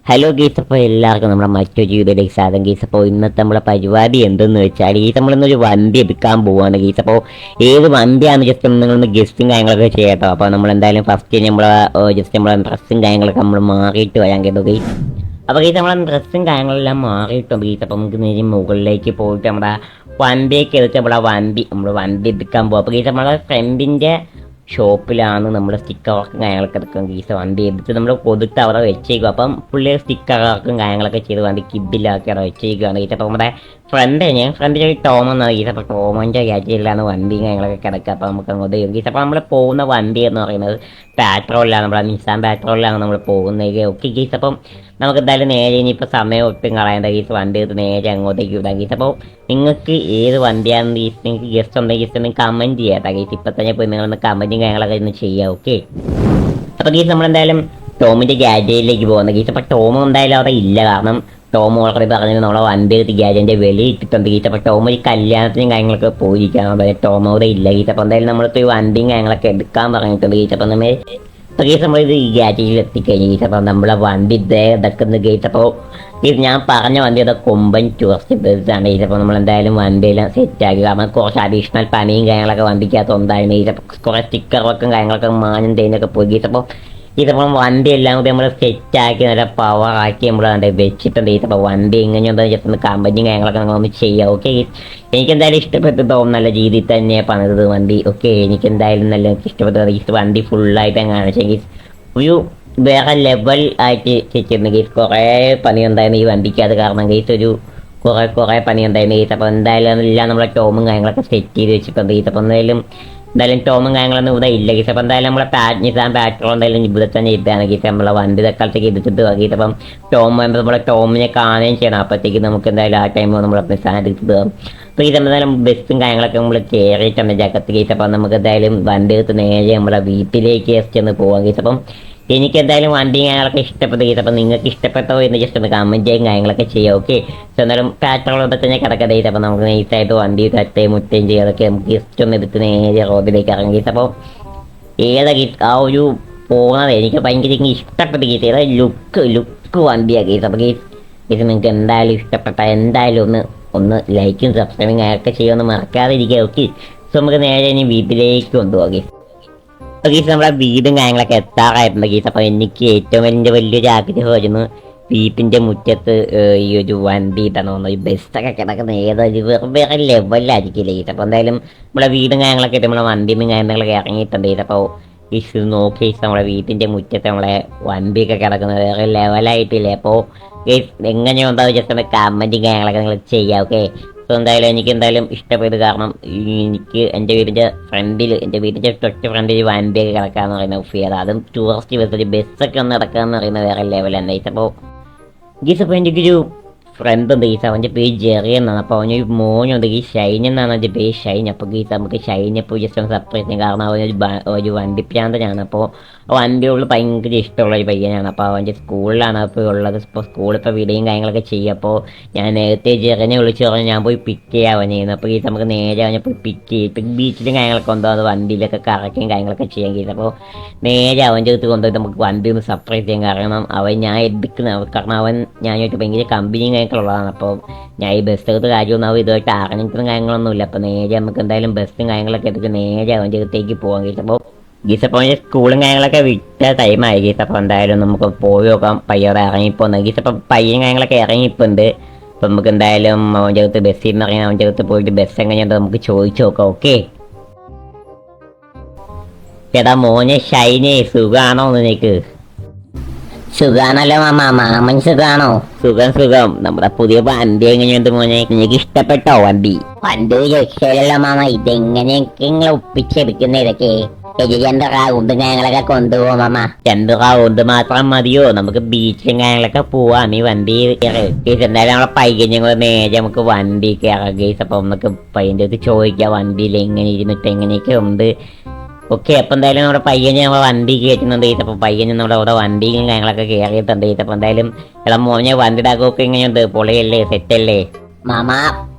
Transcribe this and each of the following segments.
Hello ഗീസ്, അപ്പോൾ എല്ലാവർക്കും നമ്മുടെ മറ്റൊരു ജീവിതത്തിലേക്ക് സ്വാഗതം ഗീസ്. അപ്പോൾ ഇന്നത്തെ നമ്മളെ പരിപാടി എന്തെന്ന് വെച്ചാൽ നമ്മളിന്നൊരു വണ്ടി എടുക്കാൻ പോവാണ് ഗീസ്. അപ്പോൾ ഏത് വണ്ടിയാണെന്ന് ജസ്റ്റ് നിങ്ങളൊന്ന് ഗസ്റ്റും കാര്യങ്ങളൊക്കെ ചെയ്യട്ടോ. അപ്പോൾ നമ്മൾ എന്തായാലും ഫസ്റ്റ് നമ്മളെ ഡ്രസ്സും കാര്യങ്ങളൊക്കെ നമ്മൾ മാറിയിട്ട് വരാൻ കേട്ടോ ഗീസ്. അപ്പോൾ ഗീസ് നമ്മളെ ഡ്രസ്സും കാര്യങ്ങളെല്ലാം മാറിയിട്ടും ഗീസ്. അപ്പോൾ നമുക്ക് നേരെ മുകളിലേക്ക് പോയിട്ട് നമ്മുടെ വണ്ടിയൊക്കെ എടുത്ത് നമ്മൾ വണ്ടി എടുക്കാൻ പോകും. അപ്പോൾ ഗീസ് നമ്മളെ ഫ്രണ്ടിൻ്റെ ഷോപ്പിലാണ് നമ്മുടെ സ്റ്റിക്കർ വർക്കും കാര്യങ്ങളൊക്കെ എടുക്കും ഗീസ്. വണ്ടി എടുത്ത് നമ്മൾ കൊടുത്ത് അവിടെ വെച്ചേക്കും. അപ്പം പുള്ളി സ്റ്റിക്കർ വർക്കും കാര്യങ്ങളൊക്കെ ചെയ്ത് വണ്ടി കിബിലാക്കി അവിടെ വെച്ചേക്കുകയാണ് ഗീസ്. അപ്പോൾ നമ്മുടെ ഫ്രണ്ടിൻ്റെ ഒരു ടോം എന്നാണ് ഗീസ്. അപ്പോൾ ടോമിൻ്റെ ഗാറ്റിലാണ് വണ്ടിയും കാര്യങ്ങളൊക്കെ കിടക്കുക. അപ്പോൾ നമുക്ക് അങ്ങോട്ട് ഗീസ്. അപ്പോൾ നമ്മൾ പോകുന്ന വണ്ടി എന്ന് പറയുന്നത് പെട്രോളിലാണ്, നമ്മുടെ നിസാൻ പെട്രോളിലാണ് നമ്മൾ പോകുന്നത്. ഓക്കെ ഗീസ്. അപ്പം നമുക്ക് എന്തായാലും നേരെ ഇനിയിപ്പോൾ സമയം ഒട്ടും കളയേണ്ട ഗീസ്. വണ്ടി എടുത്ത് നേരെ അങ്ങോട്ടേക്ക് വിടാം ഗീസ്. അപ്പോൾ നിങ്ങൾക്ക് ഏത് വണ്ടിയാണെന്ന് ഗീസ് നിങ്ങൾക്ക് ഗസ്റ്റ് ഉണ്ടെങ്കിൽ ഗീസ് ഒന്ന് കമൻറ്റ് ചെയ്യാം ഗീസ്. ഇപ്പം തന്നെ പോയി നിങ്ങളൊന്ന് കമൻറ്റും കാര്യങ്ങളൊക്കെ ഒന്ന് ചെയ്യാം. ഓക്കെ. അപ്പോൾ ഗീസ് നമ്മളെന്തായാലും ടോമിൻ്റെ ഗാരേജിലേക്ക് പോകുന്ന ഗീസ്. അപ്പോൾ ടോം എന്തായാലും അവിടെ ഇല്ല, കാരണം ടോം ഓൾറെഡി പറഞ്ഞത് നമ്മളെ വണ്ടി എടുത്ത് ഗാരേജിൻ്റെ വെളിയിൽ ഇട്ടിട്ടുണ്ട് ഗീസ്. അപ്പോൾ ടോം ഒരു കല്യാണത്തിനും കാര്യങ്ങളൊക്കെ പോയിരിക്കാം, ടോം അവിടെ ഇല്ല ഗീസ്. അപ്പോൾ എന്തായാലും നമ്മളിപ്പോൾ ഈ വണ്ടിയും കാര്യങ്ങളൊക്കെ എടുക്കാൻ പറഞ്ഞിട്ടുണ്ട് ഗീസ്. അപ്പോൾ നമ്മളിത് ഈ ഗാരേജിൽ എത്തിക്കഴിഞ്ഞു ഗീസ്. അപ്പോൾ നമ്മളെ വണ്ടി ഇതൊക്കെ ഗീസ്. അപ്പോൾ ഇത് ഞാൻ പറഞ്ഞ വണ്ടി അത് കൊമ്പൻ ടൂറിസ്റ്റ് ബസ്സാണ് ഗീസ്. അപ്പോൾ നമ്മളെന്തായാലും വണ്ടിയെല്ലാം സെറ്റാക്കി, കാരണം കുറച്ച് അഡീഷണൽ പണിയും കാര്യങ്ങളൊക്കെ വണ്ടിക്കകത്ത് ഉണ്ടായിരുന്നു ഗീസ്. അപ്പോൾ കുറേ സ്റ്റിക്കർ വർക്കും കാര്യങ്ങളൊക്കെ മാഞ്ഞും തേനൊക്കെ പോയി ഗീസ്. അപ്പോൾ ഇതിപ്പം വണ്ടി എല്ലാം കൂടി നമ്മൾ സെറ്റാക്കി നല്ല പവറാക്കി നമ്മൾ വെച്ചിട്ടുണ്ട് ഗീസ്. അപ്പോൾ വണ്ടി ഇങ്ങനെയുണ്ടോ ജസ്റ്റ് ഒന്ന് കമ്പനിയും കാര്യങ്ങളൊക്കെ നമ്മളൊന്ന് ചെയ്യാം. ഓക്കെ. എനിക്കെന്തായാലും ഇഷ്ടപ്പെട്ടു തോന്നും, നല്ല രീതിയിൽ തന്നെ പണിതത് വണ്ടി. ഓക്കെ. എനിക്കെന്തായാലും നല്ല ഇഷ്ടപ്പെട്ടത് ഗീസ്. വണ്ടി ഫുള്ളായിട്ട് കാണിച്ച ഗീസ് ഒരു വേറെ ലെവൽ ആയിട്ട് വെച്ചിരുന്നു ഗീസ്. കുറേ പണി ഉണ്ടായിരുന്നു ഈ വണ്ടിക്കകത്ത്, കാരണം ഗീസ് ഒരു കുറേ പണി ഉണ്ടായിരുന്നു ഗീസ്. അപ്പോൾ എന്തായാലും എല്ലാം നമ്മളെ ടോമും കാര്യങ്ങളൊക്കെ സെറ്റ് ചെയ്ത് വെച്ചിട്ടുണ്ട് ഗീസ്. അപ്പോൾ എന്തായാലും ടോമും കാര്യങ്ങളൊന്നും ഇവിടെ ഇല്ല ഗീസ്. അപ്പോൾ എന്തായാലും നമ്മളെ നിസാൻ പെട്രോൾ എന്തായാലും ഇവിടെ തന്നെ ഇതാണ് ഗീസ്. നമ്മളെ വണ്ടി തക്കാലത്തേക്ക് എടുത്തിട്ട് ഗീസ്. അപ്പം ടോം നമ്മളെ ടോമിനെ കാണുകയും ചെയ്യണം. അപ്പോഴത്തേക്ക് നമുക്ക് എന്തായാലും ആ ടൈം നമ്മളെ നിസാൻ എടുത്തിട്ട് പോകും. അപ്പോൾ ഇത് എന്തായാലും ബസ്സും കാര്യങ്ങളൊക്കെ നമ്മൾ കയറിയിട്ടുണ്ട് ജഗത്ത് ഗീസ്. അപ്പം നമുക്ക് എന്തായാലും വണ്ടി എടുത്ത് നേരെ നമ്മളെ വീട്ടിലേക്ക് ജസ്റ്റ് ഒന്ന് പോവാം ഗീസ്. അപ്പം എനിക്ക് എന്തായാലും വണ്ടിയും കാര്യങ്ങളൊക്കെ ഇഷ്ടപ്പെട്ട ഗീസ്. അപ്പം നിങ്ങൾക്ക് ഇഷ്ടപ്പെട്ടോ എന്ന് ജസ്റ്റ് ഒന്ന് കമൻറ്റ് ചെയ്യും കാര്യങ്ങളൊക്കെ ചെയ്യാം. ഓക്കെ. സോ എന്തായാലും പെട്രോൾ ഇവിടെ തന്നെ കിടക്കുക ഗീസ്. അപ്പോൾ നമുക്ക് നൈസായിട്ട് വണ്ടി തട്ടയും മുട്ടയും ചെയ്യാതൊക്കെ നമുക്ക് ജസ്റ്റ് ഒന്ന് എടുത്ത് നേരെ റോഡിലേക്ക് ഇറങ്ങി ഗീസ്. അപ്പോൾ ഏതാ ഗീസ് ആ ഒരു പോകുന്നത് എനിക്ക് ഭയങ്കര ഇഷ്ടപ്പെട്ട ഗീസ്. ഏതാ ലുക്ക് വണ്ടിയാണ് ഗീസ്. അപ്പോൾ ഗീസ് നിങ്ങൾക്ക് എന്തായാലും ഇഷ്ടപ്പെട്ട എന്തായാലും ഒന്ന് ലൈക്കും സബ്സ്ക്രൈബും കാര്യമൊക്കെ ചെയ്യുമെന്ന് മറക്കാതെ ഇരിക്കുക. ഓക്കെ. സോ നമുക്ക് നേരെ ഇനി വീട്ടിലേക്ക് കൊണ്ടുപോകാം ഗീസ്. അപ്പോൾ ഗീസ് നമ്മളെ വീടും കാര്യങ്ങളൊക്കെ എത്താറായിട്ടുണ്ട് ഗീസ്. അപ്പോൾ എനിക്ക് ഏറ്റവും വലിയൊരു ആഗ്രഹമായിരുന്നു വീട്ടിൻ്റെ മുറ്റത്ത് ഈ ഒരു വണ്ടി ഇടണമെന്ന്. ഈ ബസ്സൊക്കെ കിടക്കുന്ന ഏതൊരു വേറെ ലെവലിലായിരിക്കില്ല ഗീസ്. അപ്പോൾ എന്തായാലും നമ്മളെ വീടും കാര്യങ്ങളൊക്കെ ഇട്ട് നമ്മളെ വണ്ടിയും കാര്യങ്ങളൊക്കെ ഇറങ്ങിയിട്ടുണ്ട് ഗീസ്. അപ്പോൾ ഗീസ് നോക്കി നമ്മളെ വീട്ടിൻ്റെ മുറ്റത്ത് നമ്മളെ വണ്ടിയൊക്കെ കിടക്കുന്നത് വേറെ ലെവലായിട്ടില്ലേ. അപ്പോൾ ഗീസ് എങ്ങനെയുണ്ടാവും ജസ്റ്റ് ഒന്ന് കമൻറ്റും കാര്യങ്ങളൊക്കെ നിങ്ങൾ ചെയ്യാം. ഓക്കെ. സോ എന്തായാലും എനിക്ക് എന്തായാലും ഇഷ്ടപ്പെട്ടു, കാരണം എനിക്ക് എൻ്റെ വീടിൻ്റെ തൊട്ട് ഫ്രണ്ടിൽ വണ്ടിയൊക്കെ കിടക്കാന്ന് പറയുന്നത് ഫിയർ, അതും ടൂറിസ്റ്റ് ബസ് ബസ്സൊക്കെ ഒന്ന് കിടക്കാന്ന് പറയുന്നത് വേറെ ലെവൽ തന്നെ. അപ്പോൾ ഗീസ് അപ്പോൾ എനിക്കൊരു ഫ്രണ്ട് ഉണ്ട് ഗീസ്. അവൻ്റെ പേര് ജെറി എന്നാണ്. അപ്പോൾ അവനൊരു മോനുണ്ട് ഗീസ്, ഷൈൻ എന്നാണ് അവൻ്റെ പേര്, ഷൈൻ. അപ്പോൾ ഗീസ് നമുക്ക് ഷൈനെപ്പോൾ ജസ്റ്റ് ഒന്ന് സർപ്രൈസ് ചെയ്യാം, കാരണം അവനൊരു വണ്ടിപ്രാന്തനാണ്. അപ്പോൾ വണ്ടിയോട് ഭയങ്കര ഇഷ്ടമുള്ള ഒരു പയ്യനാണ്. അപ്പോൾ അവൻ്റെ സ്കൂളിലാണ് ഇപ്പോൾ ഉള്ളത്. ഇപ്പോൾ സ്കൂളിപ്പോൾ വീഡിയോയും കാര്യങ്ങളൊക്കെ ചെയ്യും. അപ്പോൾ ഞാൻ നേരത്തെ ജെറിനെ വിളിച്ച് പറഞ്ഞ് ഞാൻ പോയി പിക്ക് ചെയ്യാൻ അവനെയായിരുന്നു. അപ്പോൾ ഗീസ് നമുക്ക് നേരെ അവനെ പോയി പിക്ക് ചെയ്യും. ബീച്ചിലും കാര്യങ്ങളൊക്കെ കൊണ്ടുപോകും, അത് വണ്ടിയിലൊക്കെ കറക്കുകയും കാര്യങ്ങളൊക്കെ ചെയ്യാൻ ഗീസ്. അപ്പോൾ നേരെ അവൻ്റെ അടുത്ത് കൊണ്ടുപോയി നമുക്ക് വണ്ടി ഒന്ന് സർപ്രൈസ് ചെയ്യാൻ, കാരണം ഞാൻ കാരണം ഞാനായിട്ട് ഭയങ്കര കമ്പനിയും ഉള്ളതാണ്. അപ്പോൾ ഞാൻ ഈ ബസ് എടുത്ത് കാര്യമൊന്നും അവൻ ഇതുമായിട്ട് അറിഞ്ഞിട്ടും കാര്യങ്ങളൊന്നുമില്ല. അപ്പോൾ നേരെ നമുക്ക് എന്തായാലും ബസ്സും കാര്യങ്ങളൊക്കെ എടുത്ത് നേരെ അവൻ്റെ അടുത്തേക്ക് പോകാൻ ഗീസ്. അപ്പോൾ ഗീസ് അപ്പോൾ സ്കൂളും കാര്യങ്ങളൊക്കെ വിട്ട ടൈമായി ഗീസ്. അപ്പോൾ എന്തായാലും നമുക്ക് പോയി നോക്കാം. പയ്യോടെ ഇറങ്ങിപ്പോന്ന് ഗീസ്. അപ്പോൾ പയ്യൻ കാര്യങ്ങളൊക്കെ ഇറങ്ങിയിപ്പുണ്ട്. അപ്പോൾ നമുക്ക് എന്തായാലും അവൻ്റെ അടുത്ത് ബസ്സിൽ നിന്ന് ഇറങ്ങി അവൻ്റെ അടുത്ത് പോയിട്ട് ബസ് എങ്ങനെയുണ്ടോ നമുക്ക് ചോദിച്ചു നോക്കാം. ഓക്കെ. ചേട്ടാ മോനെ ഷൈനെ സുഖാണോ നിനക്ക്? സുഖാണല്ലോ മാമൻ സുഖാണോ? സുഖം. നമ്മുടെ പുതിയ വണ്ടി എങ്ങനെയുണ്ട് മോനെ? നിനക്ക് ഇഷ്ടപ്പെട്ടോ വണ്ടി? വണ്ടി രക്ഷയില്ലല്ലോ മാമ. ഇതെങ്ങനെയൊക്കെ നിങ്ങൾ ഒപ്പിച്ചെടുക്കുന്ന ഇതൊക്കെ? രണ്ട് റൗണ്ടും കാര്യങ്ങളൊക്കെ കൊണ്ടുപോകും മാമ. 2 റൗണ്ട് മാത്രം മതിയോ? നമുക്ക് ബീച്ചിലും കാര്യങ്ങളൊക്കെ പോവാം. നീ വണ്ടി എന്തായാലും നമ്മളെ പയ്യനും കൂടെ നേരെ നമുക്ക് വണ്ടി കയറാം ഗേസ്. അപ്പൊ നമുക്ക് പയ്യൻ്റെ അടുത്ത് ചോദിക്കാം വണ്ടിയിൽ എങ്ങനെ ഇരുന്നിട്ട് എങ്ങനെയൊക്കെ ഉണ്ട്. ഓക്കെ. അപ്പം എന്തായാലും നമ്മുടെ പയ്യന് നമ്മളെ വണ്ടി കയറ്റുന്നുണ്ട്. അപ്പോൾ പയ്യന് നമ്മുടെ അവിടെ വണ്ടിയും കാര്യങ്ങളൊക്കെ കയറിയിട്ടുണ്ട്. അപ്പോൾ എന്തായാലും എല്ലാം മോനെ വണ്ടിയുടെ അകമൊക്കെ എങ്ങനെയുണ്ട്? പൊളിയല്ലേ? സെറ്റല്ലേ മാമ?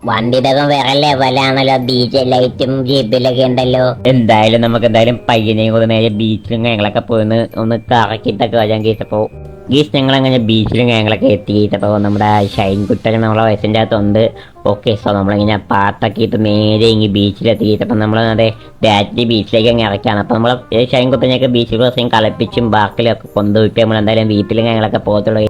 വണ്ടിയുടെ വേറെ ലെവലാണല്ലോ. DJ ലൈറ്റും ജീപ്പിലൊക്കെ ഉണ്ടല്ലോ. എന്തായാലും നമുക്ക് പയ്യനെയും കൂടെ നേരെ ബീച്ചിലും കാര്യങ്ങളൊക്കെ പോയി ഒന്ന് കറക്കിയിട്ടൊക്കെ വരാൻ കേസ്. അപ്പോൾ ഗീസ് ഞങ്ങളങ്ങനെ ബീച്ചിലും ഞങ്ങളൊക്കെ എത്തി അപ്പോൾ നമ്മുടെ ഷൈൻ കുട്ടൊക്കെ നമ്മളെ വയസ്സിൻ്റെ അകത്തുണ്ട്. ഓക്കെ, സോ നമ്മളിങ്ങനെ പാട്ടൊക്കെ ഇട്ട് നേരെ ഇങ്ങനെ ബീച്ചിലെത്തി. അപ്പം നമ്മൾ അതെ ഡയറക്റ്റ് ബീച്ചിലേക്ക് അങ്ങ് ഇറക്കാണ്. അപ്പം നമ്മൾ ഷൈൻ കുട്ടനെയൊക്കെ ബീച്ചിൽ കുറച്ചും കളിപ്പിച്ചും ബാക്കിലൊക്കെ കൊണ്ടുപോയിട്ട് നമ്മൾ എന്തായാലും വീട്ടിൽ ഞങ്ങളൊക്കെ പോകത്തുള്ളൂ.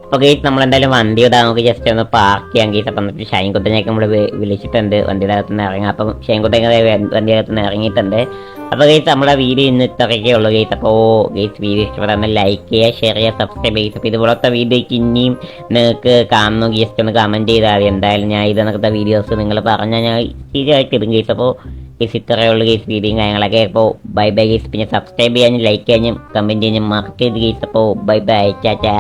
അപ്പോൾ ഗീസ് നമ്മളെന്തായാലും വണ്ടി ഇടാൻ നമുക്ക് ജസ്റ്റ് ഒന്ന് പാർക്ക് ചെയ്യാം ഗീസ്. അപ്പം എന്നിട്ട് ഷൈൻ കുട്ടനെയൊക്കെ നമ്മൾ വിളിച്ചിട്ടുണ്ട് വണ്ടിയുടെ അകത്തുനിന്ന് ഇറങ്ങാം. അപ്പം ഷൈൻ കുട്ടനെ വണ്ടിയുടെ അകത്തുനിന്ന് ഇറങ്ങിയിട്ടുണ്ട്. അപ്പോൾ ഗൈസ് നമ്മുടെ വീഡിയോ ഇന്ന് ഇത്രയൊക്കെ ഉള്ളൂ ഗൈസ്. അപ്പോൾ ഗൈസ് വീഡിയോ ഇഷ്ടപ്പെടാൻ ലൈക്ക് ചെയ്യുക, ഷെയർ ചെയ്യുക, സബ്സ്ക്രൈബ് ചെയ്യുക. അപ്പോൾ ഇതുപോലത്തെ വീഡിയോയ്ക്ക് ഇനിയും നിങ്ങൾക്ക് കാണുന്നു ജസ്റ്റ് ഒന്ന് കമൻറ്റ് ചെയ്താൽ മതി. എന്തായാലും ഞാൻ ഇതെന്നൊക്കെ വീഡിയോസ് നിങ്ങൾ പറഞ്ഞാൽ ഞാൻ ശരിയായിട്ട് ഇടും ഗൈസ്. അപ്പോൾ ഗൈസ് ഇത്രയേ ഉള്ളൂ ഗൈസ് വീഡിയോയും കാര്യങ്ങളൊക്കെ. അപ്പോൾ ബൈ ബൈ ഗൈസ്. പിന്നെ സബ്സ്ക്രൈബ് ചെയ്യാനും ലൈക്ക് ചെയ്യാനും കമൻറ്റ് ചെയ്യാനും മറക്കരുത് ഗൈസ്. അപ്പോൾ ബൈ ബൈ, ടാറ്റാ.